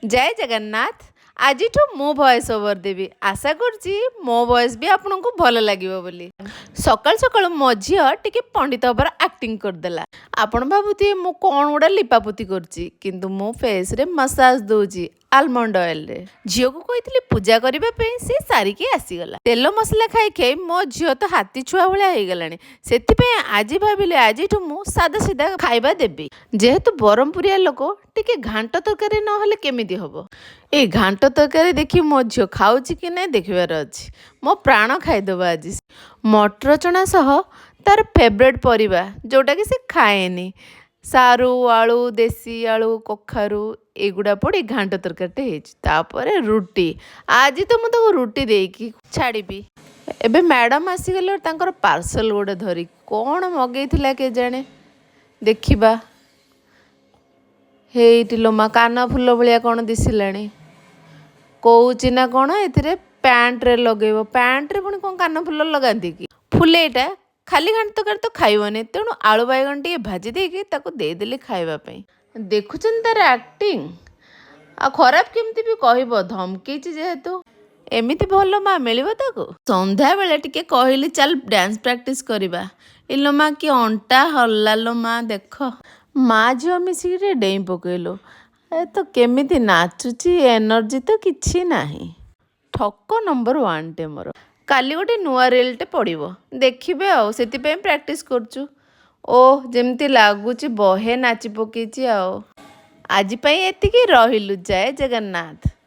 जय जगन्नाथ। आज मु वॉइस ओवर देवी आशा करछि मो वॉइस भी आपनको भल लागिवो बोली। सकाल सकाल मो झियो टिके पंडित हबर एक्टिंग करदेला। आपण भाबुथि मु कोन गुडा लिपापोती करछि किंतु मो फेस रे मसाज दोछि आलमंड ऑयल रे। झियो को कहितली पूजा करिबा पे से सारिके आसीगला। तेल मसला खाई खाई मो झियो तो हाथी छुआ भलिया हो गलानी। सेति पे आज भाबिले आजिठु मु सादा सीधा खाइबा देबी। जेहेतु बरमपुरिया लोक टिके घांट तरकारी न हले केमिति हबो। ए घांट तरकारी देखि मो झियो खाउछि कि नै देखिबार अछि। मो प्राण खाइदेबा आज। मटर चना सह तार फेवरेट परिबा जोटा कि से खाएनी। सारू आलू देसी आलू कखारू एगुड़ा पड़ी घांट तरकारीटे ହେଇଛି। तापर रुटी आज तो मु ताको रुटी देकी छाड़ीबी। एबे मैडम आसीगले तांकर पार्सल गोटे धरी कौन मगेइथिला के जाने देखिबा। हेइटी लोमा काना फुल भलिया कौन दिसिलाणी कौची ना कौन एथिरे पैंट रे लगेइबो। पैंट रे पुणी कौन काना फुल लगांती कि फुलेटा खाली घांट तरकारी तो खाइबनी। तेणु आलू बैगन टिके भाजी देकी ताको देदेली खाइबा पई। देखुछन तार एक्टिंग आ खराब केमती भी कहब धमकेची जेहेतु एमिति भल माँ मिलिब ताको। संध्या बेले टिके कहली चल डांस प्रैक्टिस करिबा। इलो माँ कि अंटा हल्ला लो माँ देख माँ झियो मिसिक डेई पकेलो। ए तो केमिति नाचुची एनर्जी तो किछि नाही। ठक नंबर 1 टे मोर। काली गोटे नुआ रीलटे पड़िबो देखिबे आ सेतिपई प्रैक्टिस करछु। ओ जेमती लागुची बहे नाची पकेची आ। आज पई एतिकी रहिलु। जय जगन्नाथ।